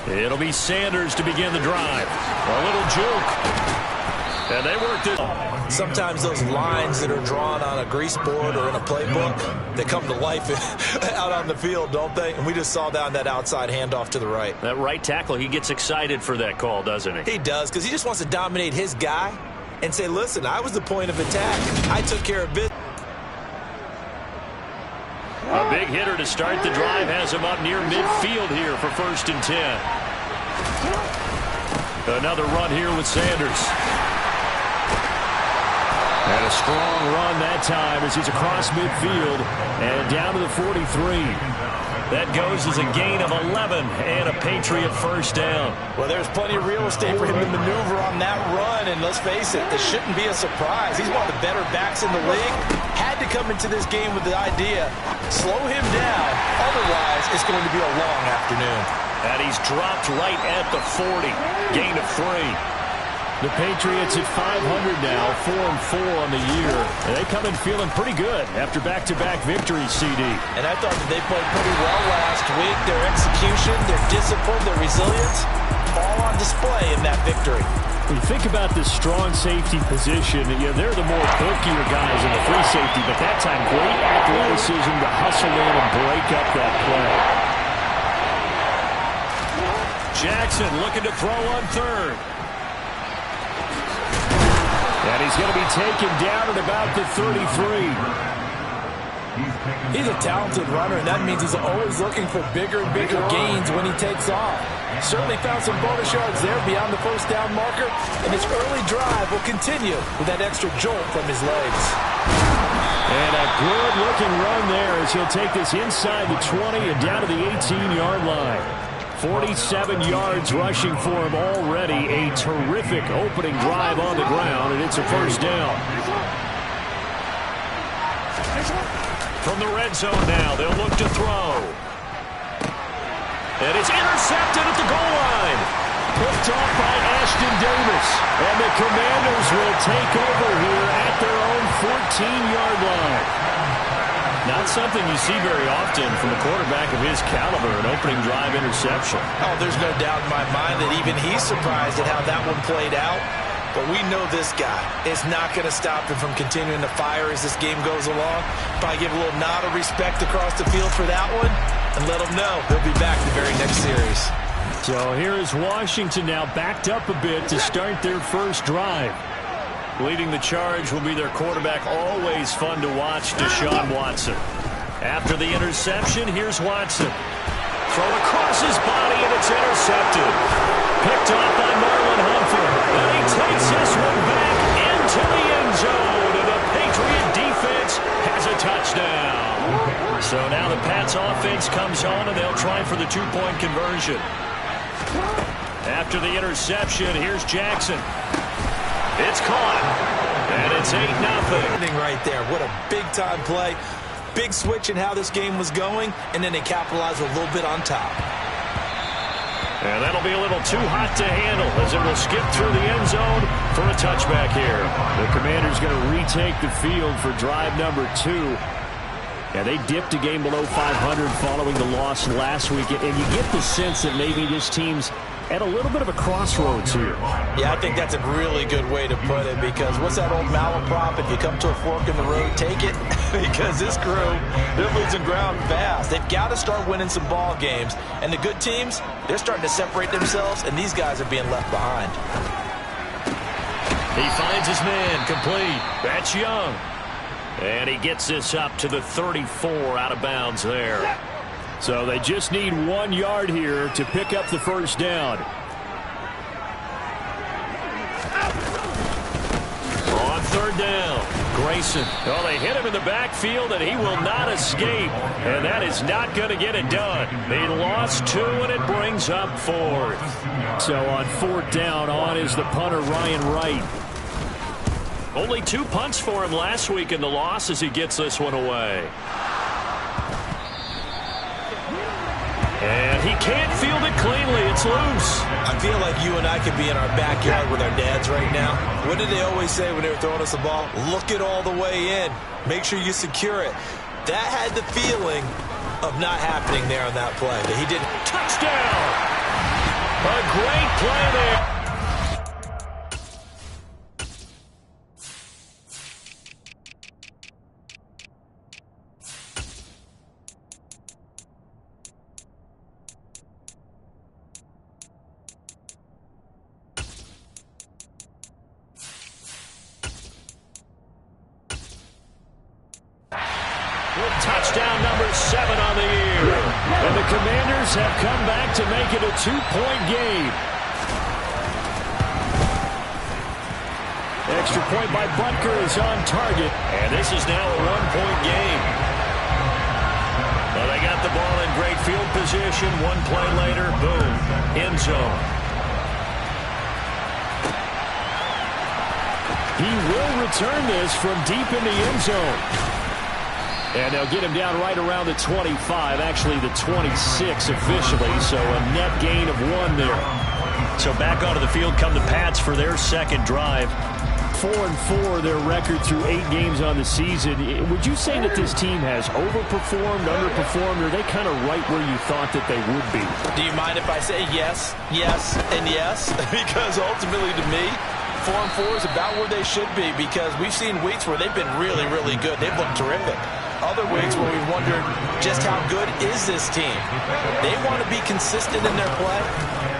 It'll be Sanders to begin the drive. A little juke. And they worked it. Sometimes those lines that are drawn on a grease board or in a playbook, they come to life out on the field, don't they? And we just saw down that outside handoff to the right. That right tackle, he gets excited for that call, doesn't he? He does, because he just wants to dominate his guy and say, listen, I was the point of attack. I took care of business. A big hitter to start the drive has him up near midfield here for 1st and 10. Another run here with Sanders. And a strong run that time as he's across midfield and down to the 43. That goes as a gain of 11 and a Patriot 1st down. Well, there's plenty of real estate for him to maneuver on that run, and let's face it, this shouldn't be a surprise. He's one of the better backs in the league. Had to come into this game with the idea, slow him down, otherwise it's going to be a long afternoon. And he's dropped right at the 40, gain of 3. The Patriots at 500 now, 4-4 on the year. And they come in feeling pretty good after back-to-back victories, CD. And I thought that they played pretty well last week. Their execution, their discipline, their resilience, all on display in that victory. When you think about this strong safety position, they're the more bulkier guys in the free safety, but that time, great athleticism to hustle in and break up that play. Jackson looking to throw on 3rd. And he's going to be taken down at about the 33. He's a talented runner, and that means he's always looking for bigger and bigger gains when he takes off. Certainly found some bonus yards there beyond the 1st down marker, and his early drive will continue with that extra jolt from his legs. And a good-looking run there as he'll take this inside the 20 and down to the 18-yard line. 47 yards rushing for him already. A terrific opening drive on the ground, and it's a 1st down. From the red zone now, they'll look to throw. And it's intercepted at the goal line. Picked off by Ashton Davis. And the Commanders will take over here at their own 14-yard line. Not something you see very often from a quarterback of his caliber, an opening drive interception. Oh, there's no doubt in my mind that even he's surprised at how that one played out. But we know this guy is not going to stop him from continuing to fire as this game goes along. Probably give a little nod of respect across the field for that one and let him know he'll be back the very next series. So here is Washington now backed up a bit to start their 1st drive. Leading the charge will be their quarterback, always fun to watch, Deshaun Watson. After the interception, here's Watson. Thrown across his body, and it's intercepted. Picked off by Marlon Humphrey. And he takes this one back into the end zone, and the Patriot defense has a touchdown. So now the Pats offense comes on, and they'll try for the 2-point conversion. After the interception, here's Jackson. It's caught, and it's 8-0. Right there. What a big-time play. Big switch in how this game was going, and then they capitalized a little bit on top. And that'll be a little too hot to handle as it will skip through the end zone for a touchback here. The Commanders going to retake the field for drive number 2. And they dipped a game below 500 following the loss last week. And you get the sense that maybe this team's at a little bit of a crossroads here. Yeah, I think that's a really good way to put it, because what's that old malaprop? If you come to a fork in the road, take it. Because this crew, they're losing ground fast. They've got to start winning some ball games. And the good teams, they're starting to separate themselves, and these guys are being left behind. He finds his man, complete. That's Young. And he gets this up to the 34, out of bounds there. So they just need 1 yard here to pick up the 1st down. On 3rd down, Grayson. Oh, they hit him in the backfield, and he will not escape. And that is not going to get it done. They lost 2, and it brings up 4th. So on 4th down, on is the punter, Ryan Wright. Only 2 punts for him last week in the loss as he gets this one away. And he can't field it cleanly. It's loose. I feel like you and I could be in our backyard with our dads right now. What did they always say when they were throwing us the ball? Look it all the way in. Make sure you secure it. That had the feeling of not happening there on that play. He did. Touchdown! A great play there. Touchdown number 7 on the year. And the Commanders have come back to make it a 2-point game. Extra point by Butker is on target. And this is now a 1-point game. Well, they got the ball in great field position. One play later, boom, end zone. He will return this from deep in the end zone. And they'll get him down right around the 25, actually the 26 officially, so a net gain of 1 there. So back onto the field come the Pats for their second drive. 4-4 their record through 8 games on the season. Would you say that this team has overperformed, underperformed, or are they kind of right where you thought that they would be? Do you mind if I say yes, yes, and yes? Because ultimately to me, 4-4 is about where they should be, because we've seen weeks where they've been really, really good. They've looked terrific. Other weeks where we wondered just how good is this team. They want to be consistent in their play,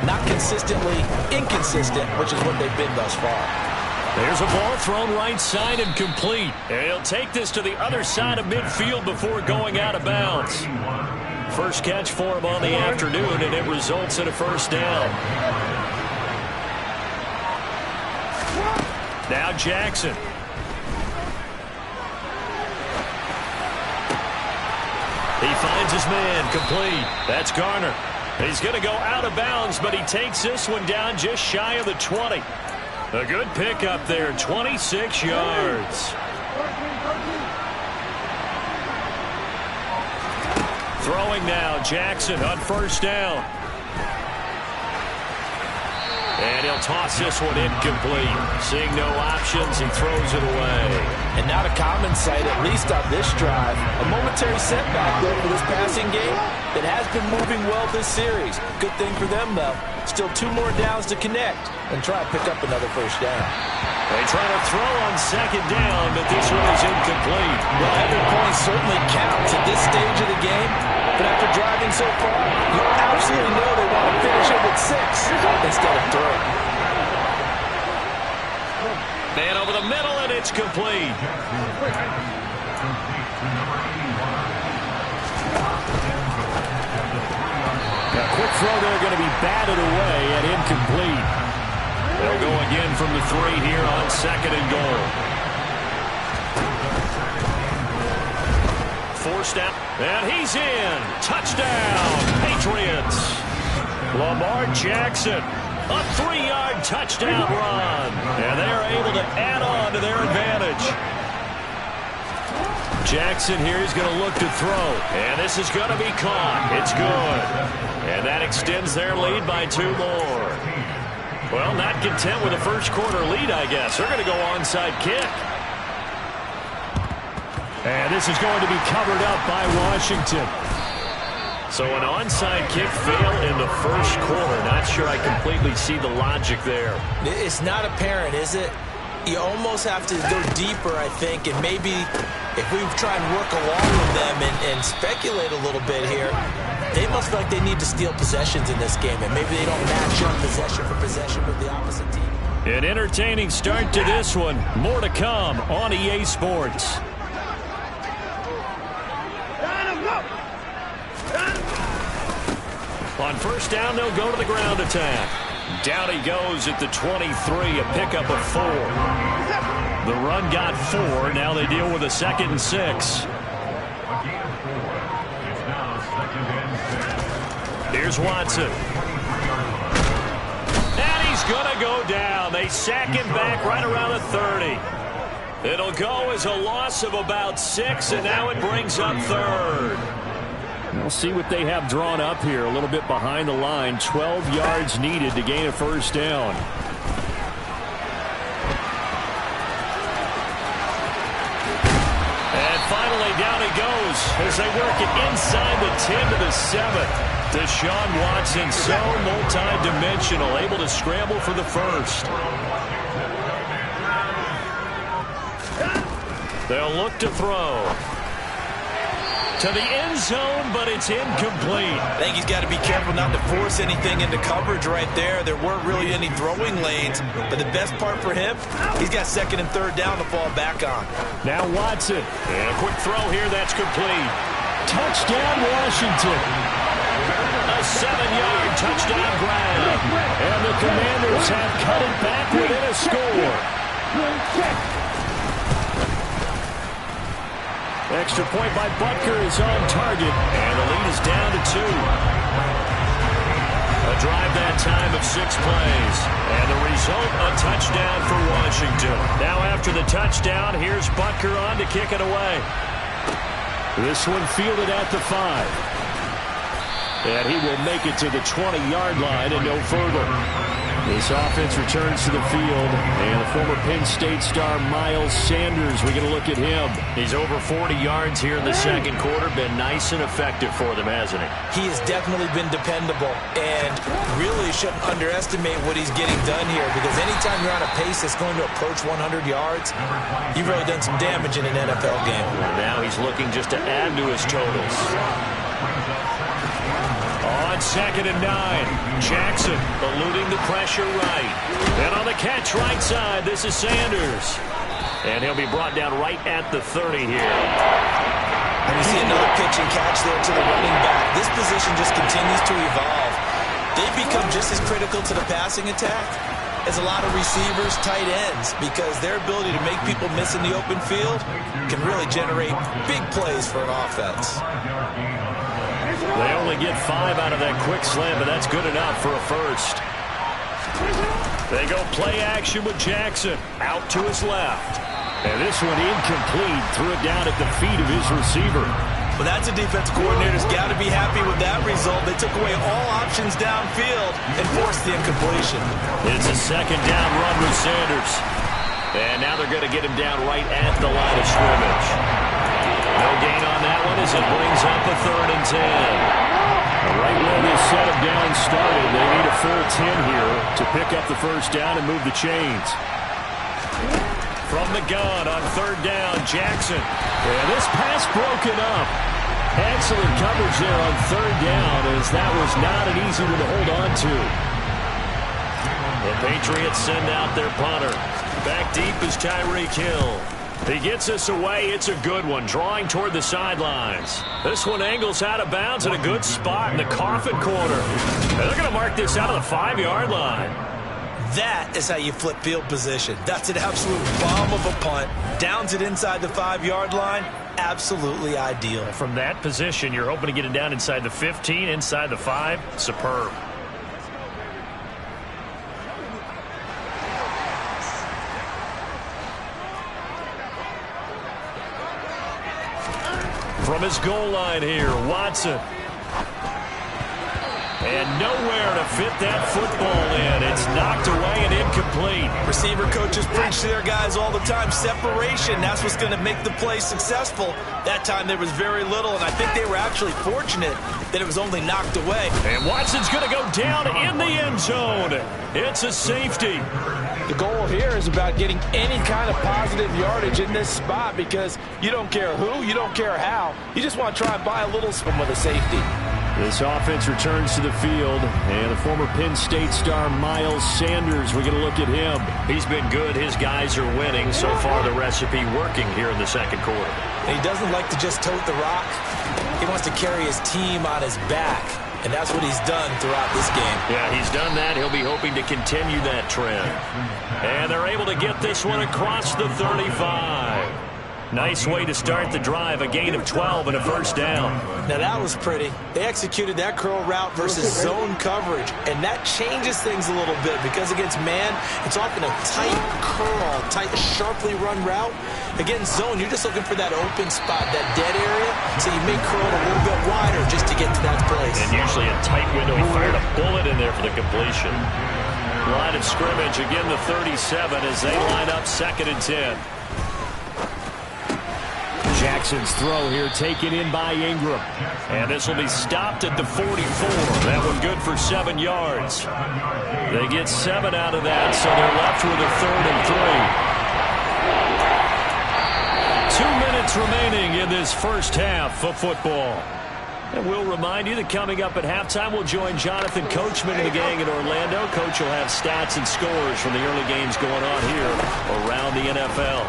not consistently inconsistent, which is what they've been thus far. There's a ball thrown right side and complete. And he'll take this to the other side of midfield before going out of bounds. First catch for him on the afternoon, and it results in a first down. Now Jackson. He finds his man, complete. That's Garner. He's going to go out of bounds, but he takes this one down just shy of the 20. A good pickup there, 26 yards. Throwing now, Jackson on first down. And he'll toss this one incomplete. Seeing no options, he throws it away. And not a common sight, at least on this drive. A momentary setback there for this passing game that has been moving well this series. Good thing for them, though. Still 2 more downs to connect and try to pick up another first down. They try to throw on second down, but this one is incomplete. Well, every point certainly counts at this stage of the game. But after driving so far, you absolutely know they want to finish it with 6 instead of 3. Man over the middle, and it's complete. A quick throw there, going to be batted away and incomplete. They'll go again from the 3 here on second and goal. Forced out, and he's in. Touchdown, Patriots. Lamar Jackson, a 3-yard touchdown run. And they're able to add on to their advantage. Jackson here is going to look to throw. And this is going to be caught. It's good. And that extends their lead by 2 more. Well, not content with a first quarter lead, I guess. They're going to go onside kick. And this is going to be covered up by Washington. So an onside kick fail in the first quarter. Not sure I completely see the logic there. It's not apparent, is it? You almost have to go deeper, I think, and maybe if we try and work along with them and speculate a little bit here, they must feel like they need to steal possessions in this game, and maybe they don't match up possession for possession with the opposite team. An entertaining start to this one. More to come on EA Sports. On first down, they'll go to the ground attack. Down he goes at the 23, a pickup of 4. The run got 4. Now they deal with a 2nd and 6. Here's Watson. And he's going to go down. They sack him back right around the 30. It'll go as a loss of about 6, and now it brings up 3rd. We'll see what they have drawn up here. A little bit behind the line. 12 yards needed to gain a first down. And finally, down he goes. as they work it inside the 10 to the 7. Deshaun Watson, so multi-dimensional, able to scramble for the first. They'll look to throw. To the end zone, but it's incomplete. I think he's got to be careful not to force anything into coverage right there. There weren't really any throwing lanes, but the best part for him, he's got second and third down to fall back on. Now Watson. And a quick throw here, that's complete. Touchdown, Washington. A 7-yard touchdown grab. And the Commanders have cut it back within a score. Extra point by Butker is on target, and the lead is down to 2. A drive that time of 6 plays, and the result, a touchdown for Washington. Now after the touchdown, here's Butker on to kick it away. This one fielded at the 5. And he will make it to the 20-yard line and no further. This offense returns to the field, and the former Penn State star Miles Sanders, we're going to look at him. He's over 40 yards here in the second quarter. Been nice and effective for them, hasn't he? He has definitely been dependable, and really shouldn't underestimate what he's getting done here, because anytime you're on a pace that's going to approach 100 yards, you've really done some damage in an NFL game. Well, now he's looking just to add to his totals. On 2nd and 9, Jackson eluding the pressure right. And on the catch right side, this is Sanders. And he'll be brought down right at the 30 here. And you see another pitch and catch there to the running back. This position just continues to evolve. They've become just as critical to the passing attack as a lot of receivers, tight ends, because their ability to make people miss in the open field can really generate big plays for an offense. They only get 5 out of that quick slant, but that's good enough for a first. They go play action with Jackson. Out to his left. And this one incomplete. Threw it down at the feet of his receiver. Well, that's a defensive coordinator's got to be happy with that result. They took away all options downfield and forced the incompletion. It's a second down run with Sanders. And now they're going to get him down right at the line of scrimmage. No gain on that one as it brings up a 3rd and 10. Right where this set of downs started, they need a full 10 here to pick up the first down and move the chains. From the gun on 3rd down, Jackson. And this pass broken up. Excellent coverage there on 3rd down, as that was not an easy one to hold on to. The Patriots send out their punter. Back deep is Tyreek Hill. He gets us away. It's a good one, drawing toward the sidelines. This one angles out of bounds in a good spot in the coffin corner. And they're going to mark this out of the 5-yard line. That is how you flip field position. That's an absolute bomb of a punt. Downs it inside the 5-yard line. Absolutely ideal. From that position, you're hoping to get it down inside the 15, inside the 5. Superb. From his goal line here, Watson. And nowhere to fit that football in. It's knocked away and incomplete. Receiver coaches preach to their guys all the time. Separation, that's what's going to make the play successful. That time there was very little, and I think they were actually fortunate that it was only knocked away. And Watson's going to go down in the end zone. It's a safety. The goal here is about getting any kind of positive yardage in this spot, because you don't care who, you don't care how. You just want to try and buy a little spin with a safety. This offense returns to the field, and the former Penn State star Miles Sanders, we're going to look at him. He's been good. His guys are winning. So far, the recipe working here in the second quarter. And he doesn't like to just tote the rock. He wants to carry his team on his back, and that's what he's done throughout this game. Yeah, he's done that. He'll be hoping to continue that trend. And they're able to get this one across the 35. Nice way to start the drive, a gain of 12 and a first down. Now that was pretty. They executed that curl route versus zone coverage, and that changes things a little bit, because against man, it's often a tight curl, tight, sharply run route. Against zone, you're just looking for that open spot, that dead area, so you may curl it a little bit wider just to get to that place. And usually a tight window. He fired a bullet in there for the completion. Line of scrimmage, again the 37 as they line up 2nd and 10. Jackson's throw here taken in by Ingram. And this will be stopped at the 44. That one good for 7 yards. They get 7 out of that, so they're left with a 3rd and 3. 2 minutes remaining in this first half of football. And we'll remind you that coming up at halftime, we'll join Jonathan Coachman and the gang in Orlando. Coach will have stats and scores from the early games going on here around the NFL.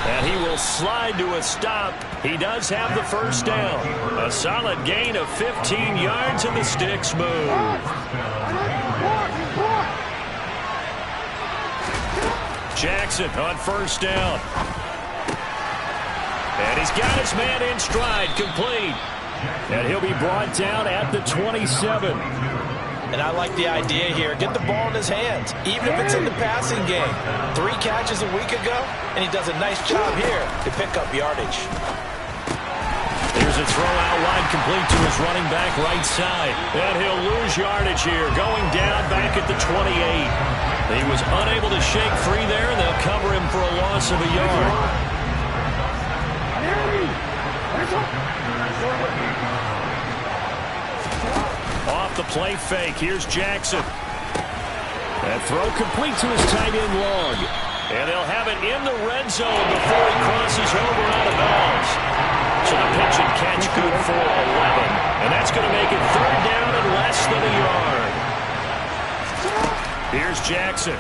And he will slide to a stop. He does have the first down. A solid gain of 15 yards, and the sticks move. Jackson on first down. And he's got his man in stride, complete. And he'll be brought down at the 27. And I like the idea here. Get the ball in his hands, even if it's in the passing game. 3 catches a week ago, and he does a nice job here to pick up yardage. There's a throw out wide, complete to his running back right side. And he'll lose yardage here, going down back at the 28. He was unable to shake free there, and they'll cover him for a loss of a yard. Off the play fake, here's Jackson. That throw complete to his tight end Long. And they'll have it in the red zone before he crosses over out of bounds. So the pitch and catch good for 11. And that's going to make it 3rd down and less than a yard. Here's Jackson.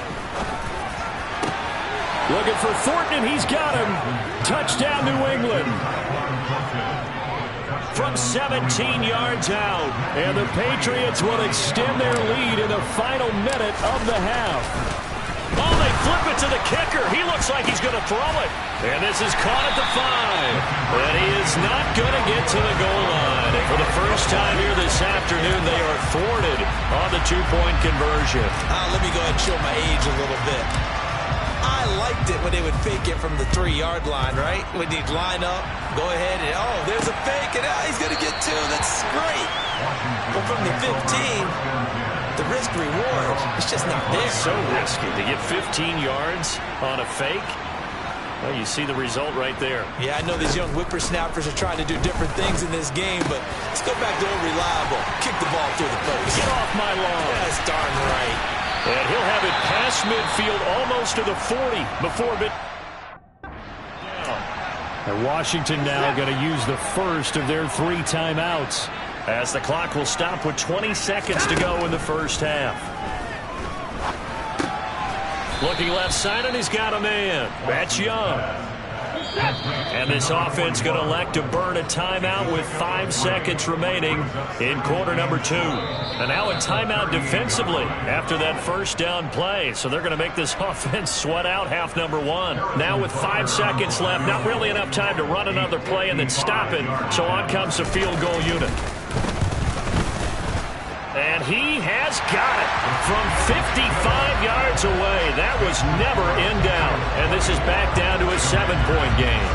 Looking for Thornton, and he's got him. Touchdown, New England. From 17 yards out. And the Patriots will extend their lead in the final minute of the half. Oh, they flip it to the kicker. He looks like he's going to throw it. And this is caught at the 5. And he is not going to get to the goal line. And for the first time here this afternoon, they are thwarted on the 2-point conversion. Let me go ahead and show my age a little bit. I liked it when they would fake it from the 3-yard line, right? When they'd line up, go ahead, and oh, there's a fake, and he's going to get 2. That's great. But from the 15, the risk-reward, it's just not there. So risky to get 15 yards on a fake. Well, you see the result right there. Yeah, I know these young whippersnappers are trying to do different things in this game, but let's go back to old reliable. Kick the ball through the post. Get off my lawn. That's darn right. And he'll have it past midfield, almost to the 40 before it. And Washington now going to use the first of their 3 timeouts, as the clock will stop with 20 seconds to go in the first half. Looking left side, and he's got a man. That's Young. And this offense going to elect to burn a timeout with 5 seconds remaining in quarter number 2. And now a timeout defensively after that first down play. So they're going to make this offense sweat out half number 1. Now with 5 seconds left, not really enough time to run another play and then stop it. So on comes the field goal unit. And he has got it from 55 yards away. That was never in doubt. And this is back down to a 7-point game.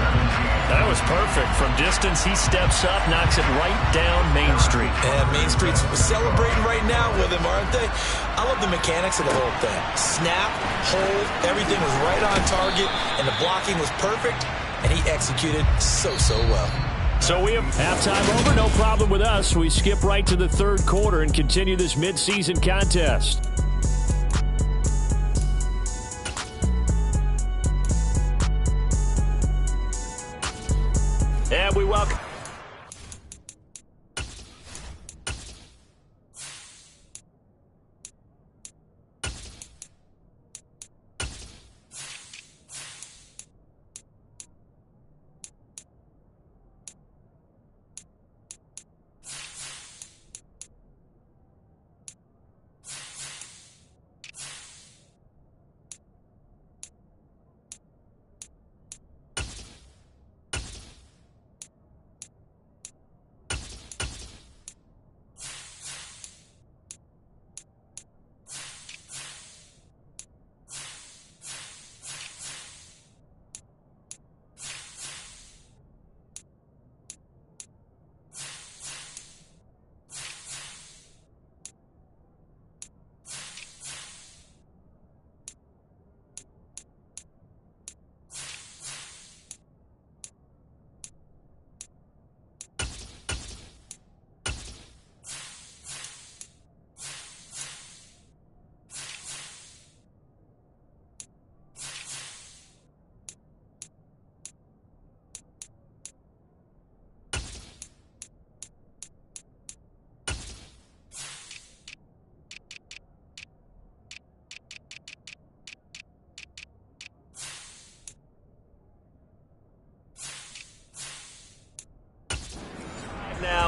That was perfect. From distance, he steps up, knocks it right down Main Street. And Main Street's celebrating right now with him, aren't they? I love the mechanics of the whole thing. Snap, hold, everything was right on target, and the blocking was perfect, and he executed so well. So we have halftime over, no problem with us. We skip right to the 3rd quarter and continue this midseason contest. And we welcome.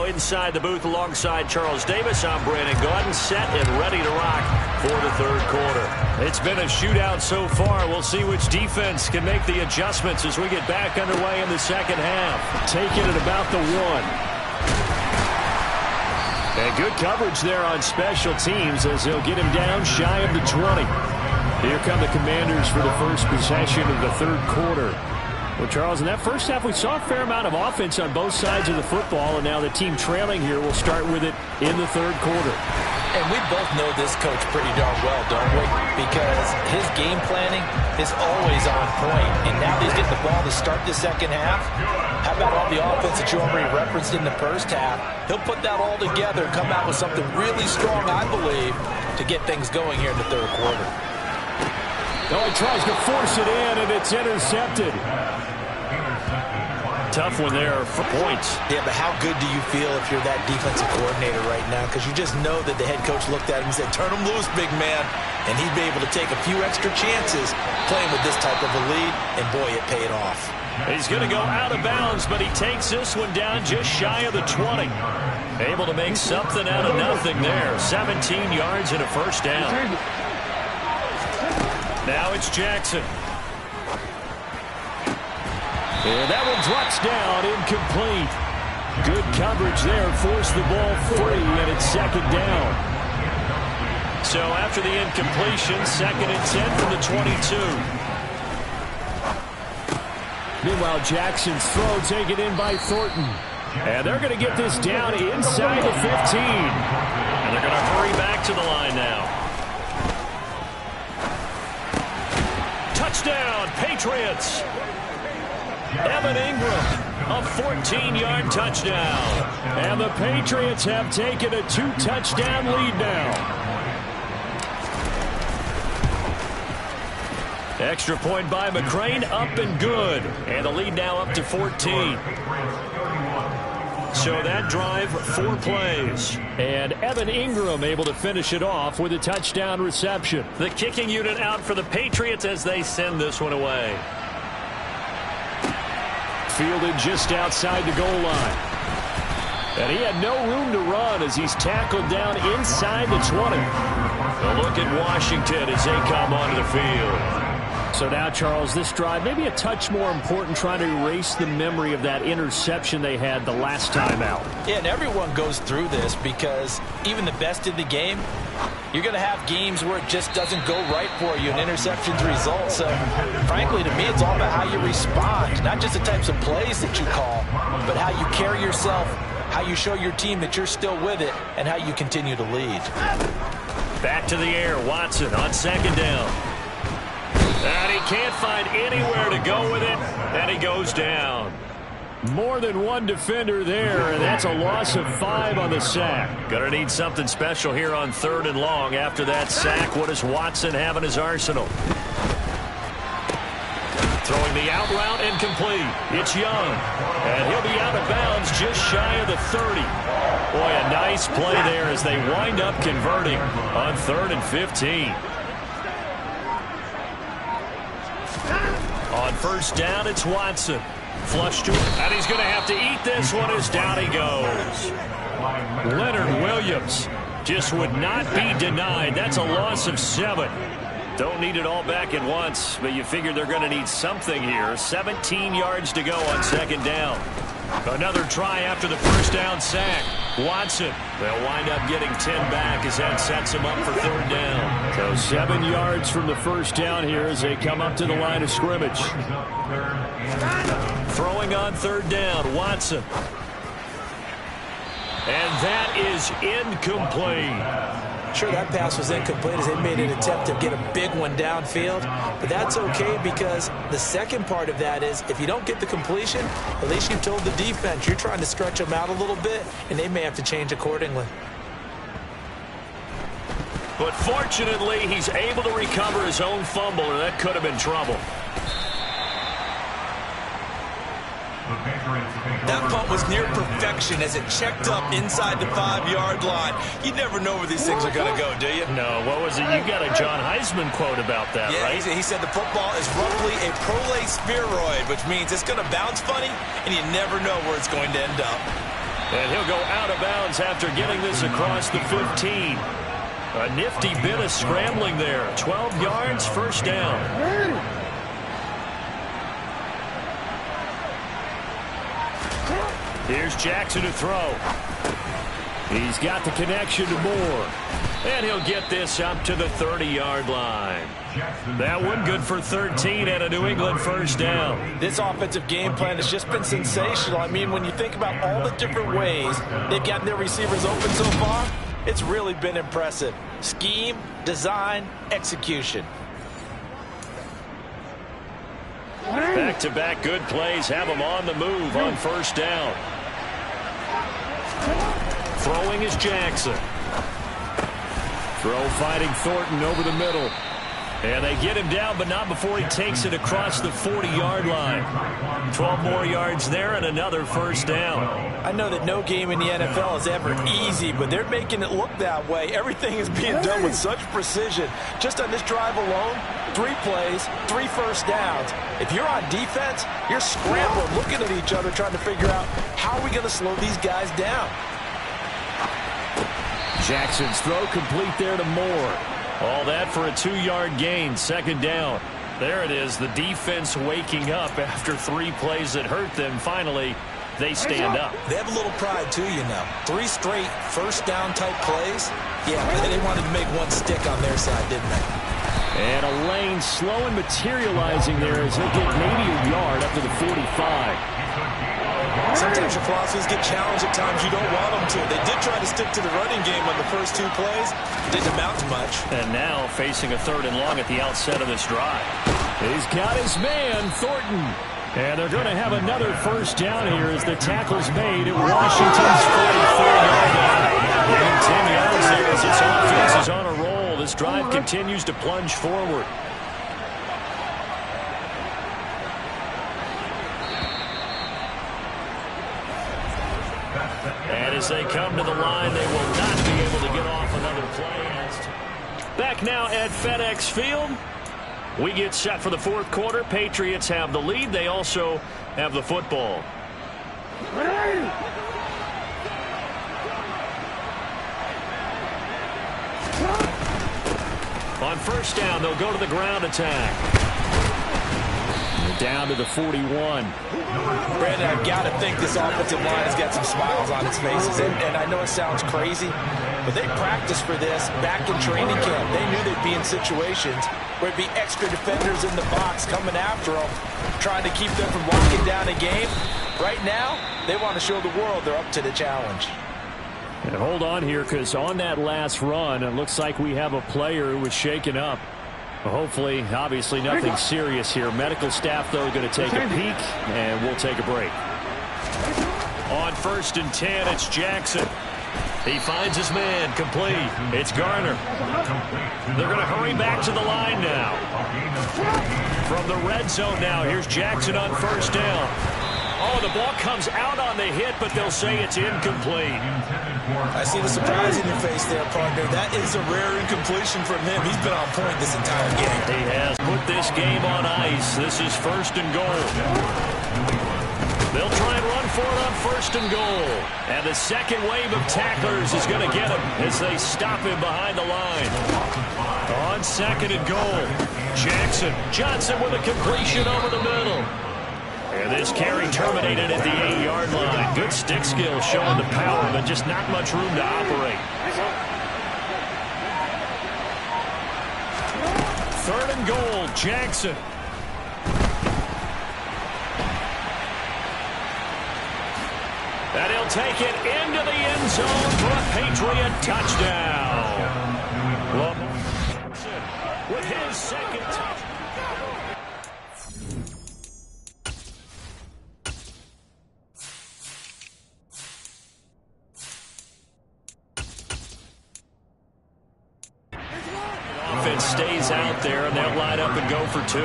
now inside the booth alongside Charles Davis. I'm Brandon Gaudin, set and ready to rock for the third quarter. It's been a shootout so far. We'll see which defense can make the adjustments as we get back underway in the second half. Taking it about the 1. And good coverage there on special teams as they'll get him down shy of the 20. Here come the Commanders for the first possession of the third quarter. Well, Charles, in that first half, we saw a fair amount of offense on both sides of the football, and now the team trailing here will start with it in the third quarter. And we both know this coach pretty darn well, don't we? Because his game planning is always on point. And now he's getting the ball to start the second half. How about all the offense that you already referenced in the first half? He'll put that all together and come out with something really strong, I believe, to get things going here in the third quarter. Oh, he tries to force it in, and it's intercepted. Tough one there for points. Yeah, but how good do you feel if you're that defensive coordinator right now? Because you just know that the head coach looked at him and said, turn him loose, big man. And he'd be able to take a few extra chances playing with this type of a lead, and boy, it paid off. He's going to go out of bounds, but he takes this one down just shy of the 20. Able to make something out of nothing there. 17 yards and a first down. Now it's Jackson. And that one drops down, incomplete. Good coverage there, forced the ball free, and it's second down. So after the incompletion, 2nd and 10 from the 22. Meanwhile, Jackson's throw taken in by Thornton. And they're going to get this down inside the 15. And they're going to hurry back to the line now. Touchdown, Patriots. Evan Ingram, a 14-yard touchdown. And the Patriots have taken a 2-touchdown lead now. Extra point by McCrane, up and good. And the lead now up to 14. So that drive, 4 plays. And Evan Ingram able to finish it off with a touchdown reception. The kicking unit out for the Patriots as they send this one away. Fielded just outside the goal line. And he had no room to run as he's tackled down inside the 20. A look at Washington as they come onto the field. So now, Charles, this drive maybe a touch more important, trying to erase the memory of that interception they had the last time out. Yeah, and everyone goes through this because even the best in the game, you're going to have games where it just doesn't go right for you and interceptions result. So, frankly, to me, it's all about how you respond, not just the types of plays that you call, but how you carry yourself, how you show your team that you're still with it, and how you continue to lead. Back to the air, Watson on 2nd down. And he can't find anywhere to go with it, and he goes down. More than one defender there, and that's a loss of 5 on the sack. Gonna need something special here on 3rd and long after that sack. What does Watson have in his arsenal? Throwing the out route, incomplete. It's Young, and he'll be out of bounds just shy of the 30. Boy, a nice play there as they wind up converting on 3rd and 15. On 1st down, it's Watson. Flush to him, and he's going to have to eat this one as down he goes. Leonard Williams just would not be denied. That's a loss of 7. Don't need it all back at once, but you figure they're going to need something here. 17 yards to go on 2nd down. Another try after the 1st down sack. Watson, they'll wind up getting 10 back as that sets him up for 3rd down. So 7 yards from the 1st down here as they come up to the line of scrimmage. Throwing on 3rd down, Watson. And that is incomplete. Sure, that pass was incomplete as they made an attempt to get a big one downfield. But that's okay because the second part of that is if you don't get the completion, at least you told the defense you're trying to stretch them out a little bit, and they may have to change accordingly. But fortunately, he's able to recover his own fumble, or that could have been trouble. That punt was near perfection as it checked up inside the 5-yard line. You never know where these things are going to go, do you? No, what was it? You got a John Heisman quote about that, right? He said the football is roughly a prolate spheroid, which means it's going to bounce funny, and you never know where it's going to end up. And he'll go out of bounds after getting this across the 15. A nifty bit of scrambling there. 12 yards, first down. Here's Jackson to throw. He's got the connection to Moore. And he'll get this up to the 30-yard line. That one good for 13 and a New England first down. This offensive game plan has just been sensational. I mean, when you think about all the different ways they've gotten their receivers open so far, it's really been impressive. Scheme, design, execution. Back-to-back good plays have them on the move on first down. Throwing is Jackson. Throw fighting Thornton over the middle. And they get him down, but not before he takes it across the 40-yard line. 12 more yards there and another first down. I know that no game in the NFL is ever easy, but they're making it look that way. Everything is being done with such precision. Just on this drive alone, 3 plays, 3 first downs. If you're on defense, you're scrambling, looking at each other, trying to figure out how are we going to slow these guys down. Jackson's throw complete there to Moore. All that for a 2-yard gain, second down. There it is, the defense waking up after 3 plays that hurt them. Finally, they stand up. They have a little pride, too, you know. 3 straight first-down type plays. Yeah, they wanted to make one stick on their side, didn't they? And a lane slow and materializing there as he'll get maybe a yard up to the 45. Sometimes your philosophies get challenged at times you don't want them to. They did try to stick to the running game on the first 2 plays. Didn't amount to much. And now facing a 3rd and long at the outset of this drive. He's got his man, Thornton. And they're going to have another first down here as the tackle's made at Washington's 44-yard line. Getting 10 yards there as this offense is on a roll. This drive continues to plunge forward. And as they come to the line, they will not be able to get off another play. Back now at FedEx Field. We get set for the 4th quarter. Patriots have the lead. They also have the football. On first down, they'll go to the ground attack. Down to the 41. Brandon, I've got to think this offensive line has got some smiles on its faces. And I know it sounds crazy, but they practiced for this back in training camp. They knew they'd be in situations where it'd be extra defenders in the box coming after them, trying to keep them from locking down a game. Right now, they want to show the world they're up to the challenge. And hold on here, because on that last run, it looks like we have a player who was shaken up. Hopefully, obviously nothing serious here. Medical staff, though, going to take a peek, and we'll take a break. On 1st and 10, it's Jackson. He finds his man, complete. It's Garner. They're going to hurry back to the line now. From the red zone now, here's Jackson on first down. Oh, the ball comes out on the hit, but they'll say it's incomplete. I see the surprise in your face there, partner. That is a rare incompletion from him. He's been on point this entire game. He has put this game on ice. This is 1st and goal. They'll try and run for it on 1st and goal. And the second wave of tacklers is going to get him as they stop him behind the line. On 2nd and goal, Johnson with a completion over the middle. And this carry terminated at the 8-yard line. Good stick skill showing the power, but just not much room to operate. 3rd and goal, Jackson. And he'll take it into the end zone for a Patriot touchdown. Lamar with his 2nd touchdown. Offense stays out there, and they'll line up and go for 2.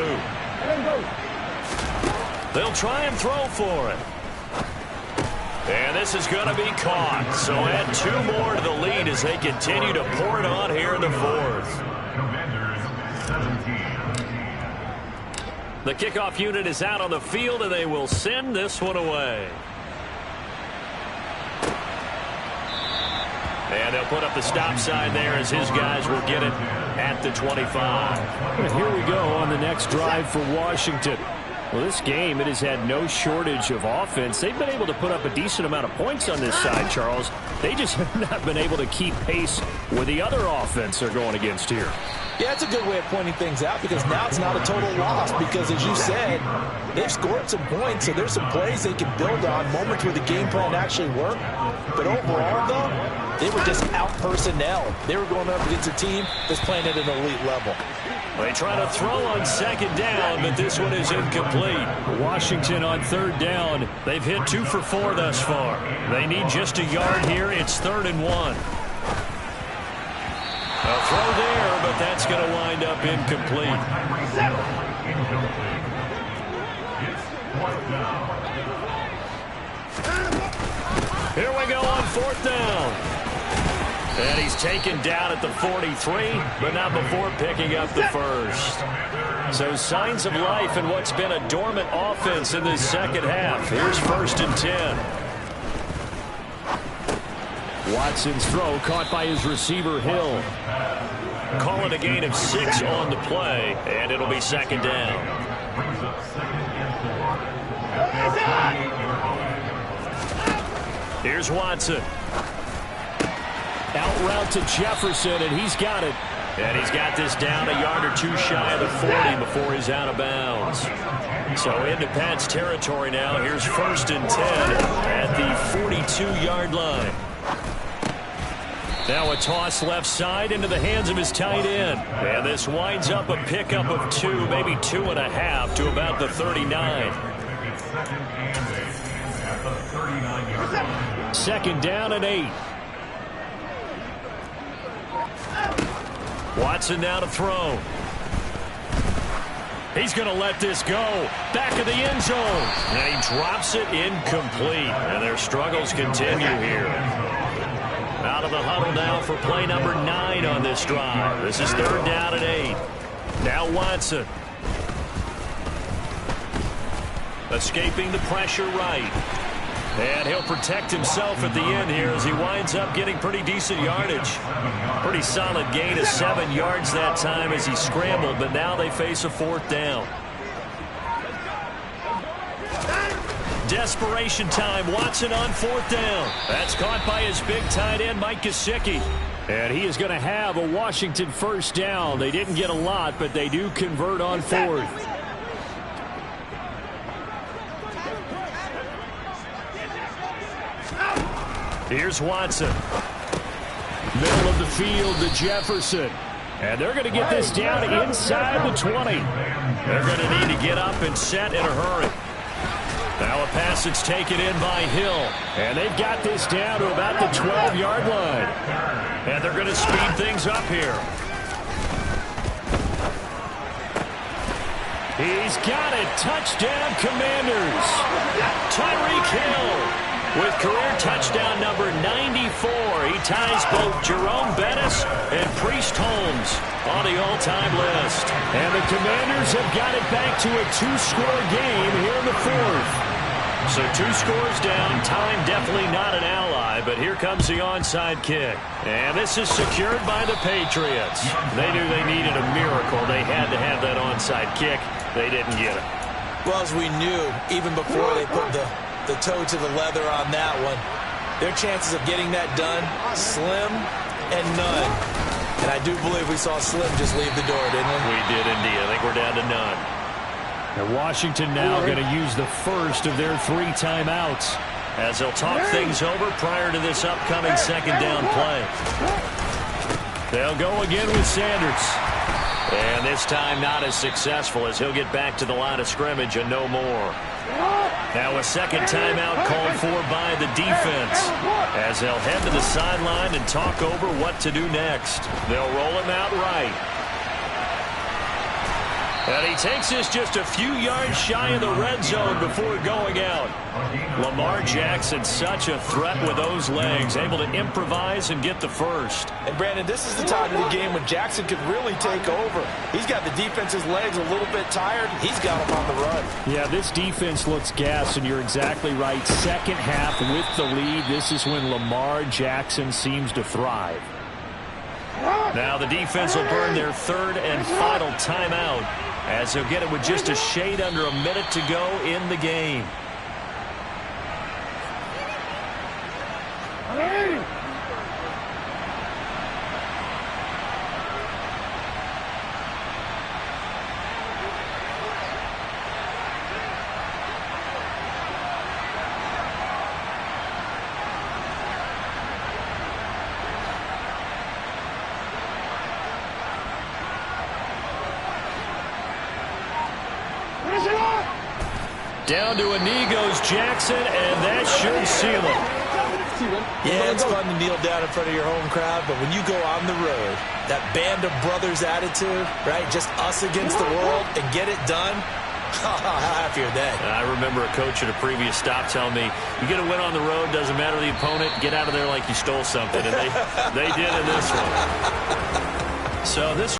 They'll try and throw for it. And this is going to be caught. So add 2 more to the lead as they continue to pour it on here in the 4th. The kickoff unit is out on the field, and they will send this one away. And they'll put up the stop sign there as his guys will get it at the 25. And here we go on the next drive for Washington. Well, this game, it has had no shortage of offense. They've been able to put up a decent amount of points on this side, Charles. They just have not been able to keep pace with the other offense they're going against here. Yeah, it's a good way of pointing things out because now it's not a total loss because, as you said, they've scored some points, so there's some plays they can build on, moments where the game plan actually worked. But overall, though, they were just out-personnel. They were going up against a team that's playing at an elite level. They try to throw on second down, but this one is incomplete. Washington on third down. They've hit 2 for 4 thus far. They need just a yard here. It's 3rd and 1. A throw there, but that's going to wind up incomplete. Here we go on 4th down. And he's taken down at the 43, but not before picking up the first. So signs of life in what's been a dormant offense in this second half. Here's 1st and 10. Watson's throw caught by his receiver, Hill. Call it a gain of 6 on the play, and it'll be 2nd down. Here's Watson. Out route to Jefferson, and he's got it. And he's got this down a yard or 2 shy of the 40 before he's out of bounds. So into Pat's territory now. Here's 1st and 10 at the 42-yard line. Now a toss left side into the hands of his tight end. And this winds up a pickup of 2, maybe 2.5 to about the 39. 2nd down and 8. Watson now to throw. He's going to let this go. Back of the end zone. And he drops it incomplete. And their struggles continue here. Out of the huddle now for play number 9 on this drive. This is 3rd down and 8. Now Watson. Escaping the pressure right. And he'll protect himself at the end here as he winds up getting pretty decent yardage. Pretty solid gain of 7 yards that time as he scrambled, but now they face a 4th down. Desperation time. Watson on 4th down. That's caught by his big tight end, Mike Gesicki. And he is going to have a Washington 1st down. They didn't get a lot, but they do convert on 4th. Here's Watson. Middle of the field to Jefferson. And they're going to get this down inside the 20. They're going to need to get up and set in a hurry. Now a pass that's taken in by Hill. And they've got this down to about the 12-yard line. And they're going to speed things up here. He's got it. Touchdown, Commanders. Tyreek Hill with career touchdown number 94. He ties both Jerome Bettis and Priest Holmes on the all-time list. And the Commanders have got it back to a 2-score game here in the 4th. So 2 scores down. Time definitely not an ally, but here comes the onside kick. And this is secured by the Patriots. They knew they needed a miracle. They had to have that onside kick. They didn't get it. Well, as we knew, even before they put the toe to the leather on that one, their chances of getting that done, slim and none. And I do believe we saw Slim just leave the door, didn't we? We did indeed. I think we're down to none. And Washington now going to use the first of their 3 timeouts as they'll talk things over prior to this upcoming 2nd down play. They'll go again with Sanders. And this time not as successful as he'll get back to the line of scrimmage and no more. Now a 2nd timeout called for by the defense as they'll head to the sideline and talk over what to do next. They'll roll him out right. And he takes this just a few yards shy of the red zone before going out. Lamar Jackson, such a threat with those legs, able to improvise and get the first. And, Brandon, this is the time of the game when Jackson could really take over. He's got the defense's legs a little bit tired. He's got them on the run. Yeah, this defense looks gassed, and you're exactly right. Second half with the lead, this is when Lamar Jackson seems to thrive. Now the defense will burn their third and final timeout as they'll get it with just a shade under a minute to go in the game. Down to a knee goes Jackson, and that should seal it. Yeah, it's fun to kneel down in front of your home crowd, but when you go on the road, that band of brothers attitude, right, just us against the world, and get it done, how happy are they? I remember a coach at a previous stop telling me, you get a win on the road, doesn't matter the opponent, get out of there like you stole something, and they did in this one. So this